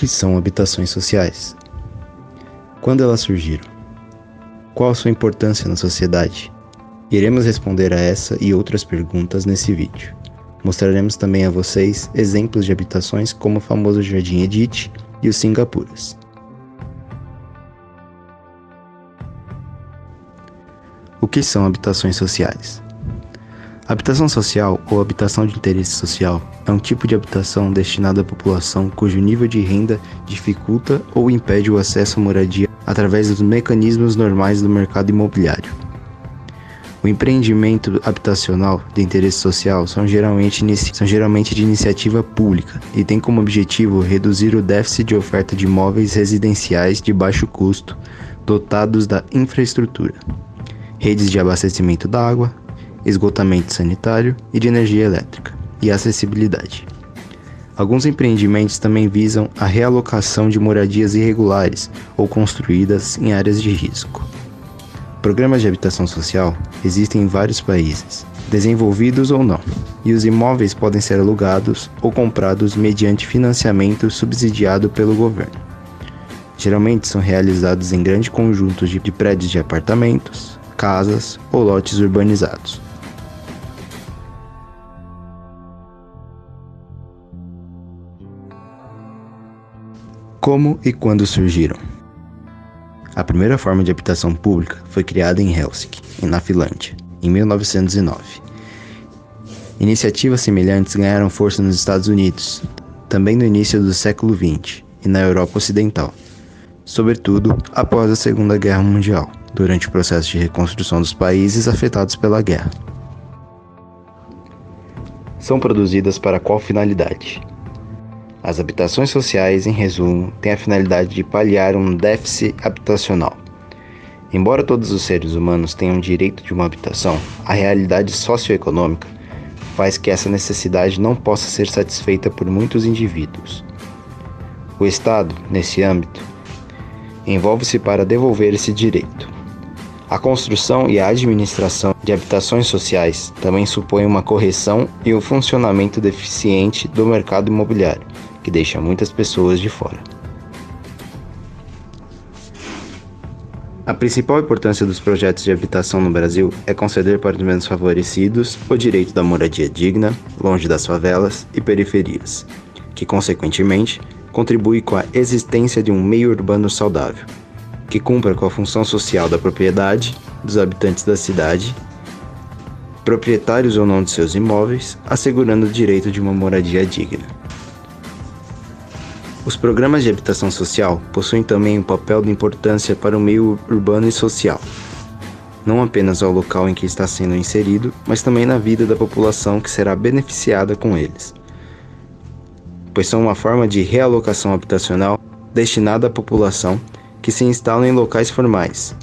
que são habitações sociais? Quando elas surgiram? Qual a sua importância na sociedade? Iremos responder a essa e outras perguntas nesse vídeo. Mostraremos também a vocês exemplos de habitações como o famoso Jardim Edith e os Singapuras. O que são habitações sociais? Habitação social ou habitação de interesse social é um tipo de habitação destinada à população cujo nível de renda dificulta ou impede o acesso à moradia através dos mecanismos normais do mercado imobiliário. O empreendimento habitacional de interesse social são geralmente de iniciativa pública e têm como objetivo reduzir o déficit de oferta de imóveis residenciais de baixo custo, dotados da infraestrutura, redes de abastecimento da água, esgotamento sanitário e de energia elétrica, e acessibilidade. Alguns empreendimentos também visam a realocação de moradias irregulares ou construídas em áreas de risco. Programas de habitação social existem em vários países, desenvolvidos ou não, e os imóveis podem ser alugados ou comprados mediante financiamento subsidiado pelo governo. Geralmente são realizados em grandes conjuntos de prédios de apartamentos, casas ou lotes urbanizados. Como e quando surgiram? A primeira forma de habitação pública foi criada em Helsinki, na Finlândia, em 1909. Iniciativas semelhantes ganharam força nos Estados Unidos, também no início do século XX, e na Europa Ocidental, sobretudo após a Segunda Guerra Mundial, durante o processo de reconstrução dos países afetados pela guerra. São produzidas para qual finalidade? As habitações sociais, em resumo, têm a finalidade de paliar um déficit habitacional. Embora todos os seres humanos tenham direito de uma habitação, a realidade socioeconômica faz que essa necessidade não possa ser satisfeita por muitos indivíduos. O Estado, nesse âmbito, envolve-se para devolver esse direito. A construção e a administração de habitações sociais também supõem uma correção e o funcionamento deficiente do mercado imobiliário, que deixa muitas pessoas de fora. A principal importância dos projetos de habitação no Brasil é conceder para os menos favorecidos o direito da moradia digna, longe das favelas e periferias, que, consequentemente, contribui com a existência de um meio urbano saudável, que cumpra com a função social da propriedade dos habitantes da cidade, proprietários ou não de seus imóveis, assegurando o direito de uma moradia digna. Os programas de habitação social possuem também um papel de importância para o meio urbano e social, não apenas ao local em que está sendo inserido, mas também na vida da população que será beneficiada com eles, pois são uma forma de realocação habitacional destinada à população que se instala em locais formais,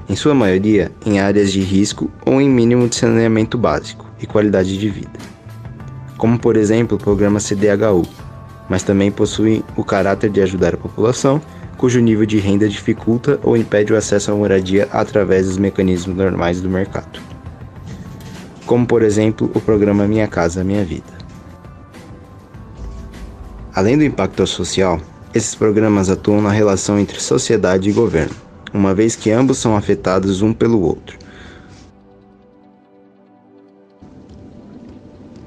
em sua maioria em áreas de risco ou em mínimo de saneamento básico e qualidade de vida, como por exemplo o programa CDHU, mas também possui o caráter de ajudar a população cujo nível de renda dificulta ou impede o acesso à moradia através dos mecanismos normais do mercado, como por exemplo o programa Minha Casa Minha Vida. Além do impacto social, esses programas atuam na relação entre sociedade e governo, uma vez que ambos são afetados um pelo outro.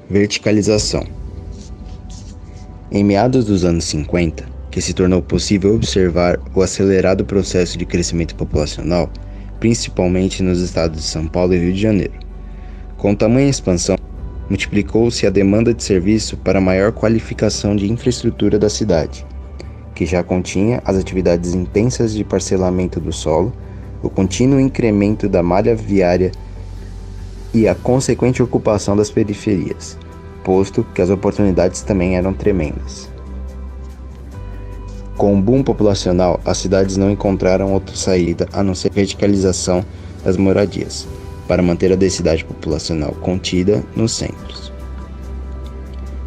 Verticalização. Em meados dos anos 50, que se tornou possível observar o acelerado processo de crescimento populacional, principalmente nos estados de São Paulo e Rio de Janeiro. Com tamanha expansão, multiplicou-se a demanda de serviço para a maior qualificação de infraestrutura da cidade, que já continha as atividades intensas de parcelamento do solo, o contínuo incremento da malha viária e a consequente ocupação das periferias, posto que as oportunidades também eram tremendas. Com o boom populacional, as cidades não encontraram outra saída a não ser a verticalização das moradias, para manter a densidade populacional contida nos centros.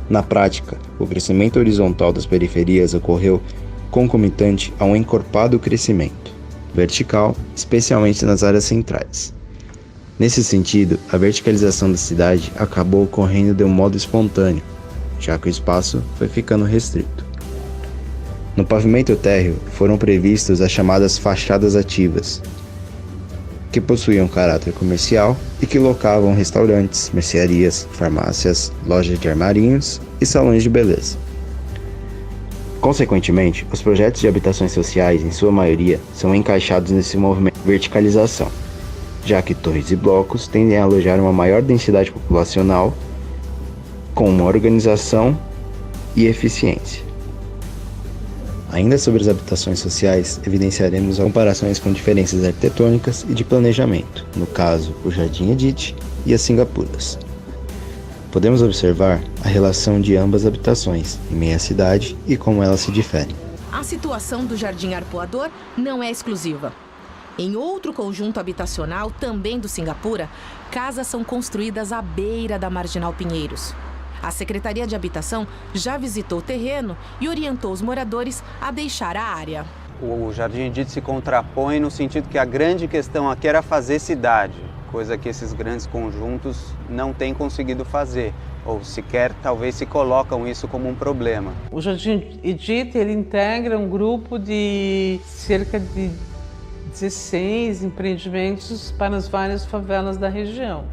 Na prática, o crescimento horizontal das periferias ocorreu concomitante a um encorpado crescimento vertical, especialmente nas áreas centrais. Nesse sentido, a verticalização da cidade acabou ocorrendo de um modo espontâneo, já que o espaço foi ficando restrito. No pavimento térreo foram previstos as chamadas fachadas ativas, que possuíam caráter comercial e que locavam restaurantes, mercearias, farmácias, lojas de armarinhos e salões de beleza. Consequentemente, os projetos de habitações sociais, em sua maioria, são encaixados nesse movimento de verticalização, já que torres e blocos tendem a alojar uma maior densidade populacional, com uma organização e eficiência. Ainda sobre as habitações sociais, evidenciaremos comparações com diferenças arquitetônicas e de planejamento, no caso, o Jardim Edith e as Singapuras. Podemos observar a relação de ambas habitações em meia cidade e como elas se diferem. A situação do Jardim Arpoador não é exclusiva. Em outro conjunto habitacional, também do Singapura, casas são construídas à beira da Marginal Pinheiros. A Secretaria de Habitação já visitou o terreno e orientou os moradores a deixar a área. O Jardim Edith se contrapõe no sentido que a grande questão aqui era fazer cidade, coisa que esses grandes conjuntos não têm conseguido fazer, ou sequer talvez se colocam isso como um problema. O Jardim Edith, ele integra um grupo de cerca de 16 empreendimentos para as várias favelas da região.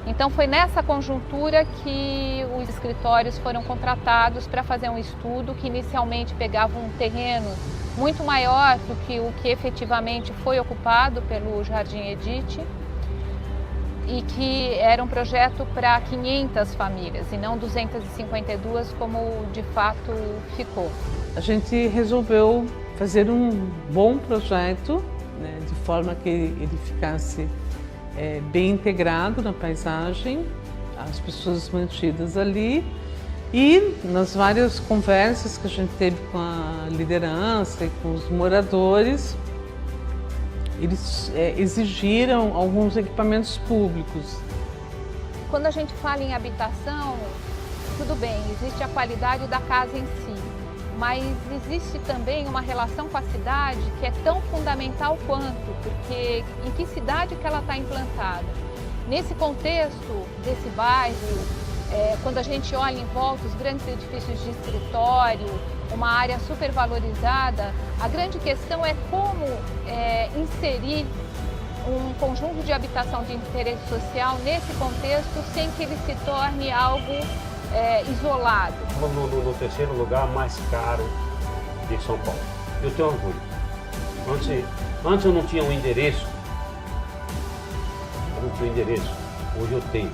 Então foi nessa conjuntura que os escritórios foram contratados para fazer um estudo que inicialmente pegava um terreno muito maior do que o que efetivamente foi ocupado pelo Jardim Edith e que era um projeto para 500 famílias e não 252 como de fato ficou. A gente resolveu fazer um bom projeto, né, de forma que ele ficasse bem integrado na paisagem, as pessoas mantidas ali, e nas várias conversas que a gente teve com a liderança e com os moradores, eles exigiram alguns equipamentos públicos. Quando a gente fala em habitação, tudo bem, existe a qualidade da casa em si, mas existe também uma relação com a cidade que é tão fundamental quanto, porque em que cidade que ela está implantada? Nesse contexto desse bairro, quando a gente olha em volta os grandes edifícios de escritório, uma área supervalorizada, a grande questão é como inserir um conjunto de habitação de interesse social nesse contexto sem que ele se torne algo isolado. No terceiro lugar mais caro de São Paulo. Eu tenho orgulho. Antes eu não tinha um endereço. Hoje eu tenho.